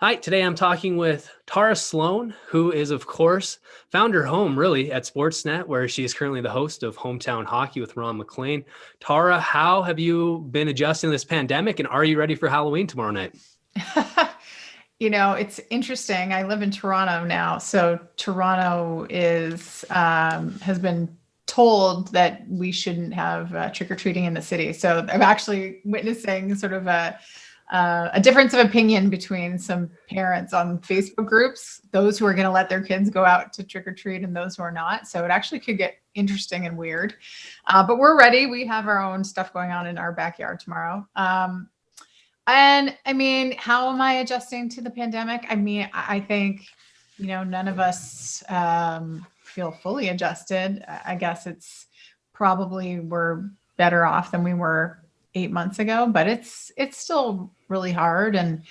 Hi, today I'm talking with Tara Slone, who is, of course, found her home really at Sportsnet, where she is currently the host of Hometown Hockey with Ron McLean. Tara, how have you been adjusting to this pandemic, and are you ready for Halloween tomorrow night? It's interesting. I live in Toronto now, so Toronto is has been told that we shouldn't have trick or treating in the city. So I'm actually witnessing sort of a difference of opinion between some parents on Facebook groups, those who are going to let their kids go out to trick or treat and those who are not. So it actually could get interesting and weird, but we're ready. We have our own stuff going on in our backyard tomorrow. And I mean, how am I adjusting to the pandemic? I mean, I think, none of us feel fully adjusted. I guess it's probably we're better off than we were 8 months ago, but it's still really hard. And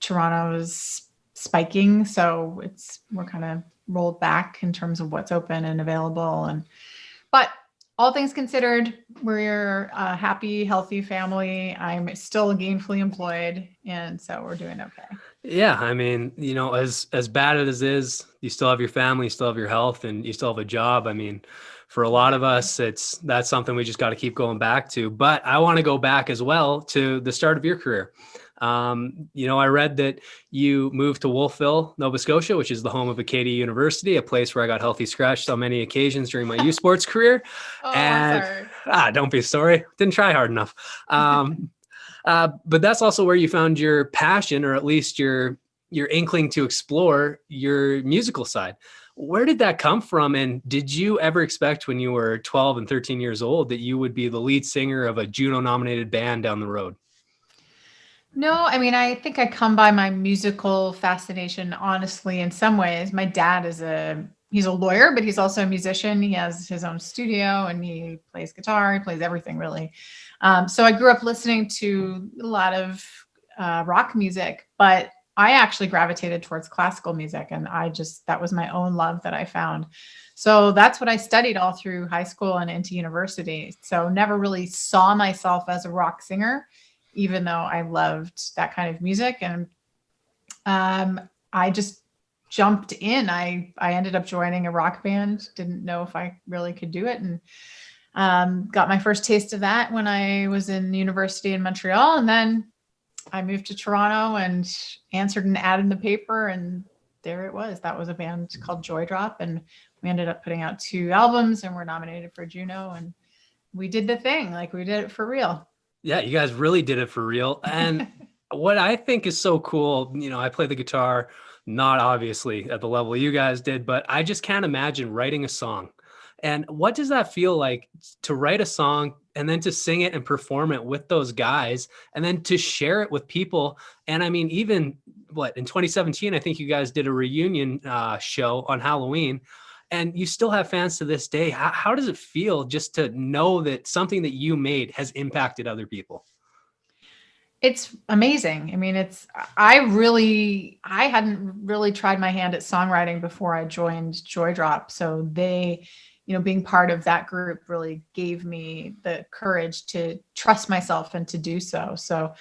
Toronto is spiking, so we're kind of rolled back in terms of what's open and available. But all things considered, we're a happy, healthy family. I'm still gainfully employed, and so we're doing okay. Yeah, I mean, as bad as it is, you still have your family, you still have your health, and you still have a job. I mean, for a lot of Exactly. us, that's something we just got to keep going back to. But I want to go back as well to the start of your career. I read that you moved to Wolfville, Nova Scotia, which is the home of Acadia University, a place where I got healthy scratched on many occasions during my youth sports career. Oh, I'm And sorry. don't be sorry, didn't try hard enough. But that's also where you found your passion, or at least your inkling to explore your musical side. Where did that come from? And did you ever expect when you were 12 and 13 years old that you would be the lead singer of a Juno nominated band down the road? No, I mean, I think I come by my musical fascination, honestly, in some ways. My dad he's a lawyer, but he's also a musician. He has his own studio and he plays guitar. He plays everything really. So I grew up listening to a lot of rock music, but I actually gravitated towards classical music, and that was my own love that I found. So that's what I studied all through high school and into university. So never really saw myself as a rock singer, even though I loved that kind of music. And I just jumped in. I ended up joining a rock band. Didn't know if I really could do it, and got my first taste of that when I was in university in Montreal. And then I moved to Toronto and answered an ad in the paper, and there it was. That was a band called Joy Drop, and we ended up putting out 2 albums and were nominated for Juno, and we did the thing. Like, we did it for real. Yeah, you guys really did it for real. And what I think is so cool, I play the guitar, not obviously at the level you guys did, but I just can't imagine writing a song. And what does that feel like to write a song and then to sing it and perform it with those guys and then to share it with people? And I mean, even in 2017, I think you guys did a reunion show on Halloween, and you still have fans to this day. How does it feel just to know that something that you made has impacted other people? It's amazing. I mean, I hadn't really tried my hand at songwriting before I joined Joy Drop. So being part of that group really gave me the courage to trust myself and to do so. So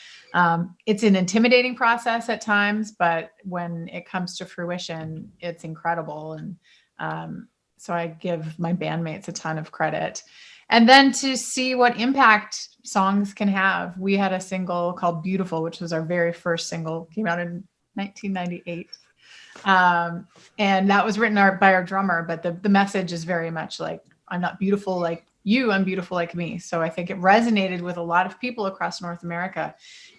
it's an intimidating process at times, but when it comes to fruition, it's incredible. And so I give my bandmates a ton of credit. And then to see what impact songs can have. We had a single called Beautiful, which was our very first single, came out in 1998. And that was written by our drummer, but the message is very much like, I'm not beautiful like you, I'm beautiful like me. So I think it resonated with a lot of people across North America.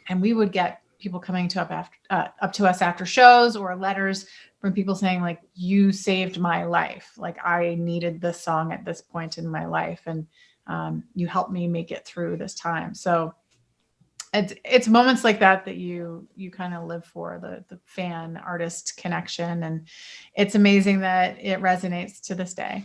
And we would get people coming up to us after shows, or letters from people saying, like, you saved my life. Like, I needed this song at this point in my life. And you helped me make it through this time. So it's moments like that you kind of live for, the fan artist connection. And it's amazing that it resonates to this day.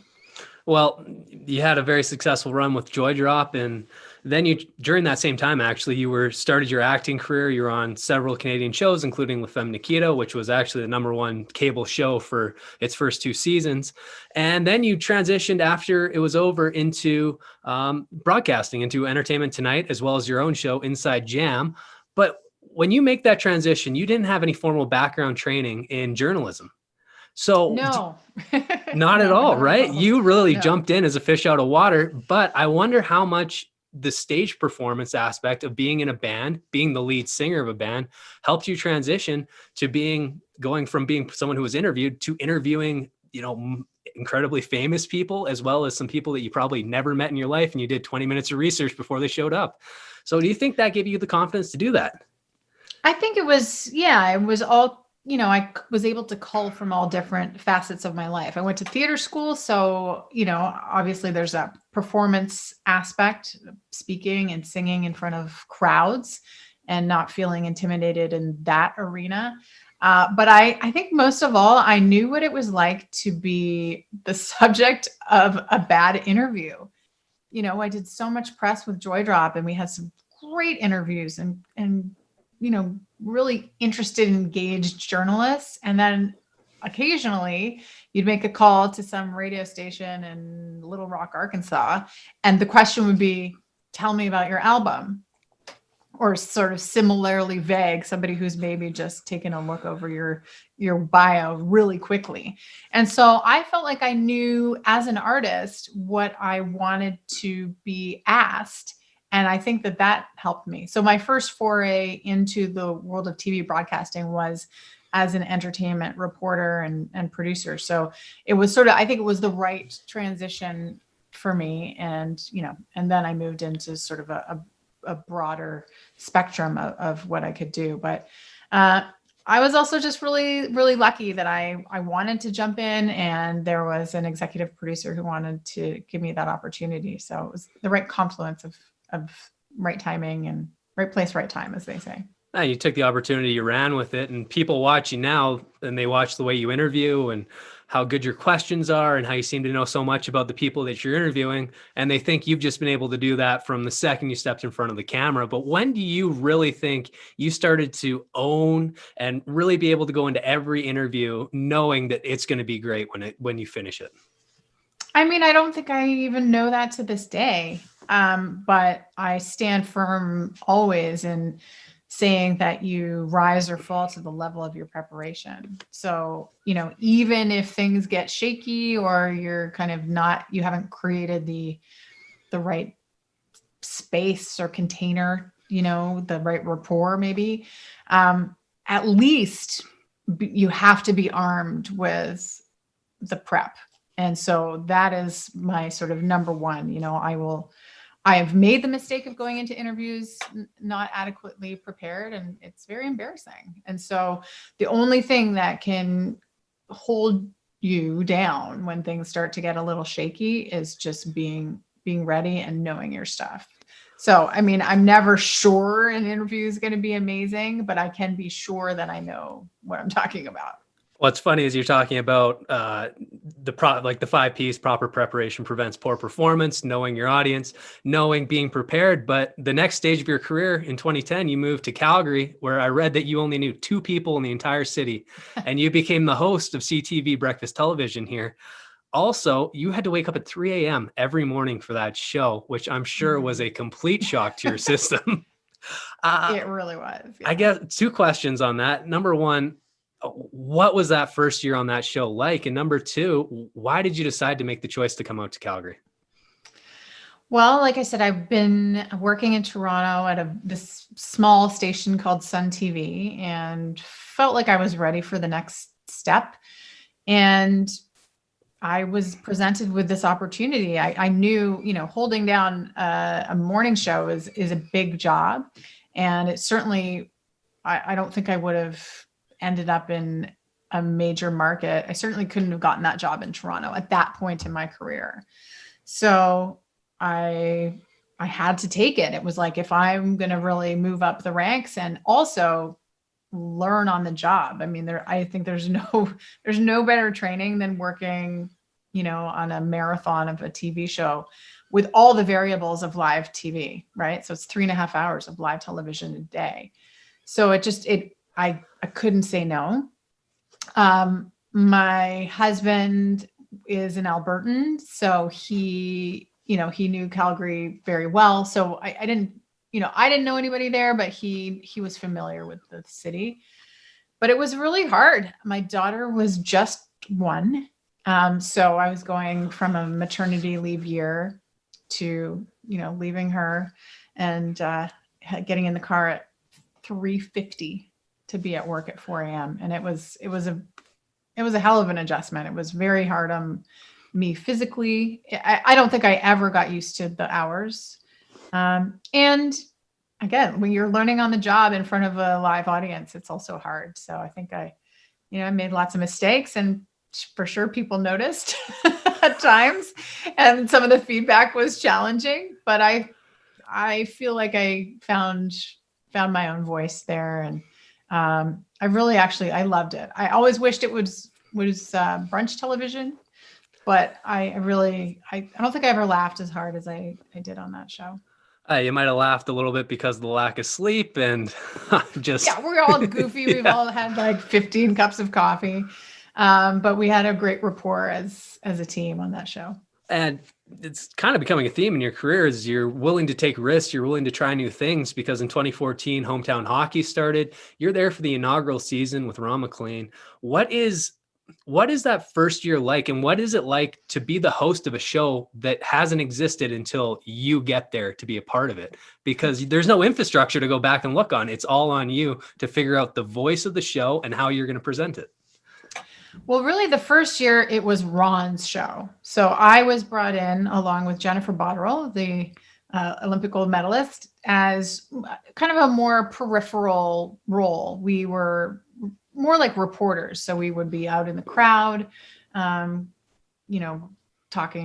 Well, you had a very successful run with Joy Drop, and then during that same time, actually, you started your acting career. You were on several Canadian shows, including La Femme Nikita, which was actually the #1 cable show for its first 2 seasons. And then you transitioned after it was over into broadcasting, into Entertainment Tonight, as well as your own show, Inside Jam. But when you make that transition, you didn't have any formal background training in journalism. So No, not at no, all, not at right? all. You really No. jumped in as a fish out of water, but I wonder how much the stage performance aspect of being in a band, being the lead singer of a band, helped you transition to going from being someone who was interviewed to interviewing, incredibly famous people, as well as some people that you probably never met in your life, and you did 20 minutes of research before they showed up. So do you think that gave you the confidence to do that? I think it was all, I was able to cull from all different facets of my life. I went to theater school. So, obviously there's a performance aspect, speaking and singing in front of crowds and not feeling intimidated in that arena. But I think most of all, I knew what it was like to be the subject of a bad interview. I did so much press with Joy Drop, and we had some great interviews and really interested, engaged journalists. And then occasionally you'd make a call to some radio station in Little Rock, Arkansas, and the question would be, tell me about your album. Or sort of similarly vague, somebody who's maybe just taken a look over your bio really quickly. And so I felt like I knew as an artist what I wanted to be asked. And I think that helped me. So my first foray into the world of TV broadcasting was as an entertainment reporter and producer. So it was I think it was the right transition for me. And, and then I moved into sort of a broader spectrum of what I could do. But I was also just really, really lucky that I wanted to jump in, and there was an executive producer who wanted to give me that opportunity. So it was the right confluence of right timing and right place, right time, as they say. You took the opportunity, you ran with it, and people watch you now, and they watch the way you interview and how good your questions are and how you seem to know so much about the people that you're interviewing. And they think you've just been able to do that from the second you stepped in front of the camera. But when do you really think you started to own and really be able to go into every interview knowing that it's going to be great when you finish it? I mean, I don't think I even know that to this day. But I stand firm always in saying that you rise or fall to the level of your preparation. So, even if things get shaky or you're kind of you haven't created the right space or container, the right rapport, maybe, at least you have to be armed with the prep. And so that is my sort of number one. I have made the mistake of going into interviews not adequately prepared, and it's very embarrassing. And so the only thing that can hold you down when things start to get a little shaky is just being ready and knowing your stuff. So, I mean, I'm never sure an interview is going to be amazing, but I can be sure that I know what I'm talking about. What's funny is you're talking about the 5 P's: proper preparation prevents poor performance, knowing your audience, being prepared. But the next stage of your career in 2010, you moved to Calgary, where I read that you only knew 2 people in the entire city, and you became the host of CTV Breakfast Television here. Also, you had to wake up at 3 a.m. every morning for that show, which I'm sure was a complete shock to your system. It really was. Yeah. I guess 2 questions on that. Number 1, what was that first year on that show like? And number 2, why did you decide to make the choice to come out to Calgary? Well, like I said, I've been working in Toronto at this small station called Sun TV, and felt like I was ready for the next step. And I was presented with this opportunity. I knew, holding down a morning show is a big job. And it certainly, I don't think I would have ended up in a major market. I certainly couldn't have gotten that job in Toronto at that point in my career. So I had to take it. It was like, if I'm going to really move up the ranks and also learn on the job. I mean, I think there's no better training than working, on a marathon of a TV show with all the variables of live TV, right? So it's 3.5 hours of live television a day. So I couldn't say no. My husband is an Albertan, so he knew Calgary very well. So I didn't I didn't know anybody there, but he was familiar with the city. But it was really hard. My daughter was just one. So I was going from a maternity leave year to, leaving her and getting in the car at 3:50 to be at work at 4 a.m. And it was a hell of an adjustment. It was very hard on me physically. I don't think I ever got used to the hours. And again, when you're learning on the job in front of a live audience, it's also hard. So I think I made lots of mistakes, and for sure people noticed at times, and some of the feedback was challenging, but I feel like I found my own voice there. And I really I loved it. I always wished it was brunch television, but I don't think I ever laughed as hard as I did on that show. You might have laughed a little bit because of the lack of sleep and just. Yeah, we're all goofy. We've all had like 15 cups of coffee. But we had a great rapport as a team on that show. And it's kind of becoming a theme in your career is you're willing to take risks. You're willing to try new things, because in 2014, hometown hockey started. You're there for the inaugural season with Ron MacLean. What is that first year like? And what is it like to be the host of a show that hasn't existed until you get there to be a part of it? Because there's no infrastructure to go back and look on. It's all on you to figure out the voice of the show and how you're going to present it. Well, really, the first year it was Ron's show. So I was brought in along with Jennifer Botterill, the Olympic gold medalist, as kind of a more peripheral role. We were more like reporters. So we would be out in the crowd, talking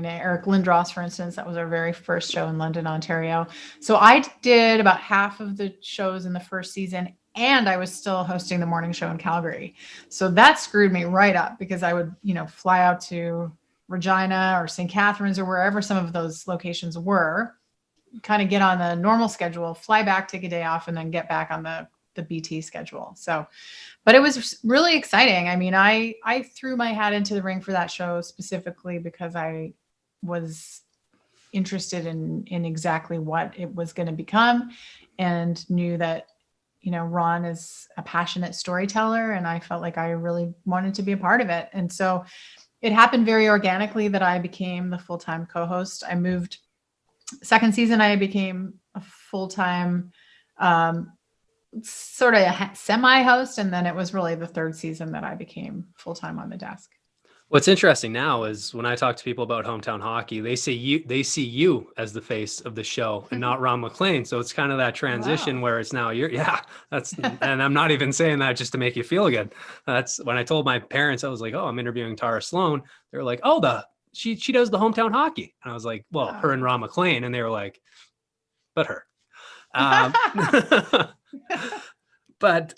to Eric Lindros, for instance. That was our very first show in London, Ontario. So I did about half of the shows in the first season, and I was still hosting the morning show in Calgary. So that screwed me right up, because I would, fly out to Regina or St. Catharines or wherever some of those locations were, kind of get on the normal schedule, fly back, take a day off, and then get back on the BT schedule. So, but it was really exciting. I mean, I threw my hat into the ring for that show specifically because I was interested in exactly what it was going to become, and knew that, Ron is a passionate storyteller, and I felt like I really wanted to be a part of it. And so it happened very organically that I became the full-time co-host. I moved second season, I became a full-time sort of a semi-host, and then it was really the third season that I became full-time on the desk. What's interesting now is when I talk to people about hometown hockey, they see you as the face of the show and not Ron MacLean. So it's kind of that transition where it's now and I'm not even saying that just to make you feel good. That's when I told my parents, I was like, oh, I'm interviewing Tara Slone. They're like, oh, she does the hometown hockey. And I was like, well, her and Ron MacLean. And they were like, but her. But,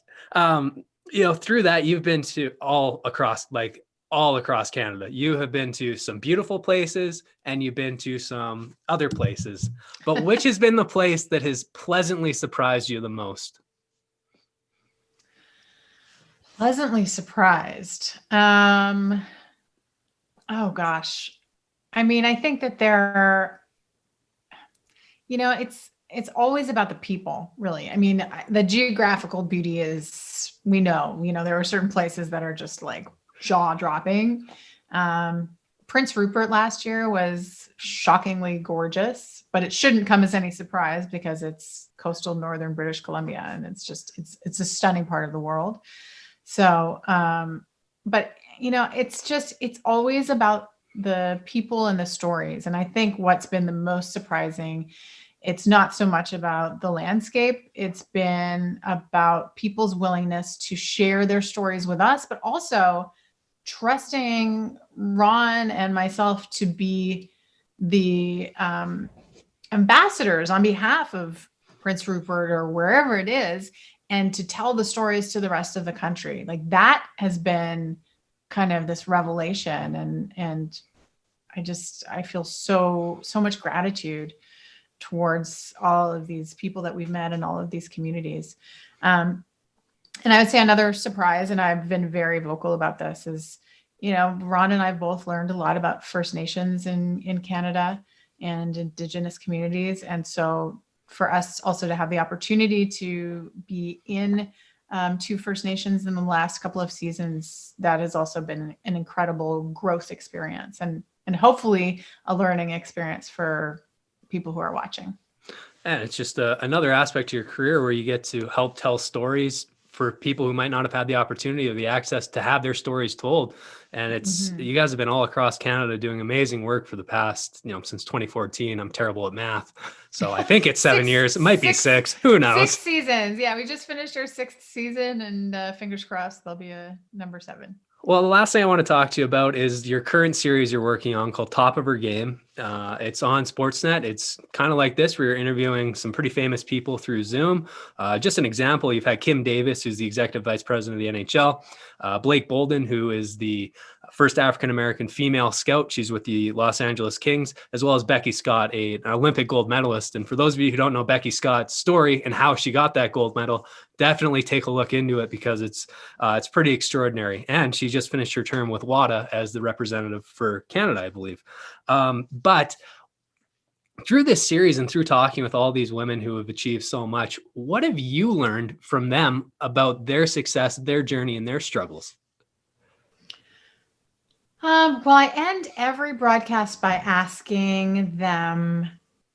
through that, you've been to all across Canada. You have been to some beautiful places, and you've been to some other places. But which has been the place that has pleasantly surprised you the most? Pleasantly surprised. Oh gosh. I mean, I think that it's always about the people, really. I mean, the geographical beauty is, we know, there are certain places that are just like jaw-dropping. Prince Rupert last year was shockingly gorgeous, but it shouldn't come as any surprise because it's coastal northern British Columbia, and it's a stunning part of the world. So, but it's always about the people and the stories. And I think what's been the most surprising, it's not so much about the landscape. It's been about people's willingness to share their stories with us, but also trusting Ron and myself to be the ambassadors on behalf of Prince Rupert or wherever it is, and to tell the stories to the rest of the country. Like, that has been kind of this revelation. And I feel so much gratitude towards all of these people that we've met in all of these communities. And I would say another surprise, and I've been very vocal about this, is, Ron and I both learned a lot about First Nations in Canada and Indigenous communities. And so for us also to have the opportunity to be in 2 First Nations in the last couple of seasons, that has also been an incredible growth experience and hopefully a learning experience for people who are watching. And it's just another aspect to your career where you get to help tell stories for people who might not have had the opportunity or the access to have their stories told. And it's, you guys have been all across Canada doing amazing work for the past, since 2014. I'm terrible at math. So I think it's 7 years. It might be 6. Who knows? 6 seasons. Yeah, we just finished our 6th season, and fingers crossed there'll be a number 7. Well, the last thing I want to talk to you about is your current series you're working on called Top of Her Game. It's on Sportsnet. It's kind of like this, where you're interviewing some pretty famous people through Zoom. Just an example, you've had Kim Davis, who's the executive vice president of the NHL, Blake Bolden, who is the first African-American female scout. She's with the Los Angeles Kings, as well as Becky Scott, an Olympic gold medalist. And for those of you who don't know Becky Scott's story and how she got that gold medal, definitely take a look into it, because it's pretty extraordinary. And she just finished her term with WADA as the representative for Canada, I believe. But through this series and through talking with all these women who have achieved so much, what have you learned from them about their success, their journey, and their struggles? Well, I end every broadcast by asking them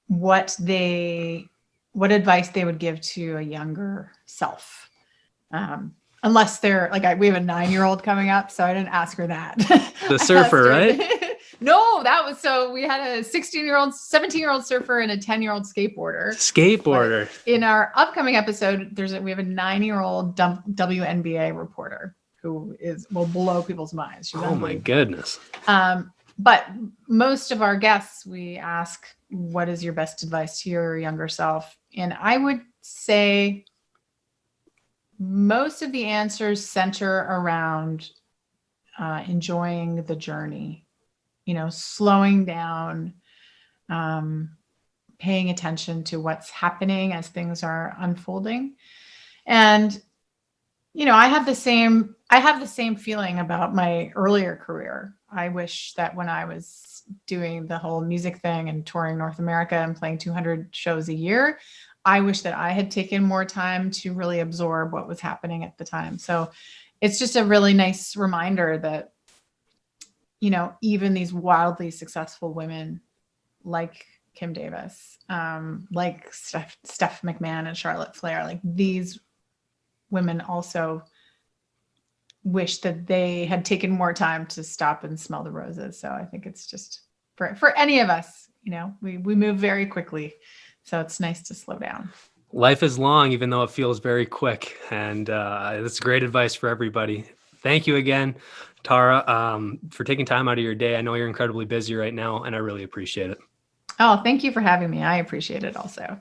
what advice they would give to a younger self. Unless they're like, we have a 9-year-old coming up, so I didn't ask her that. The surfer, right? No, so we had a 16-year-old, 17-year-old surfer and a 10-year-old skateboarder. But in our upcoming episode, we have a 9-year-old WNBA reporter who will blow people's minds. She's my goodness. But most of our guests, we ask, what is your best advice to your younger self? And I would say most of the answers center around enjoying the journey, slowing down, paying attention to what's happening as things are unfolding. And, I have the same feeling about my earlier career. I wish that when I was doing the whole music thing and touring North America and playing 200 shows a year, I wish that I had taken more time to really absorb what was happening at the time. So it's just a really nice reminder that, even these wildly successful women like Kim Davis, like Steph McMahon and Charlotte Flair, like these women also wish that they had taken more time to stop and smell the roses. So I think it's just for any of us, we move very quickly. So it's nice to slow down. Life is long, even though it feels very quick. And that's great advice for everybody. Thank you again, Tara, for taking time out of your day. I know you're incredibly busy right now, and I really appreciate it. Oh, thank you for having me. I appreciate it also.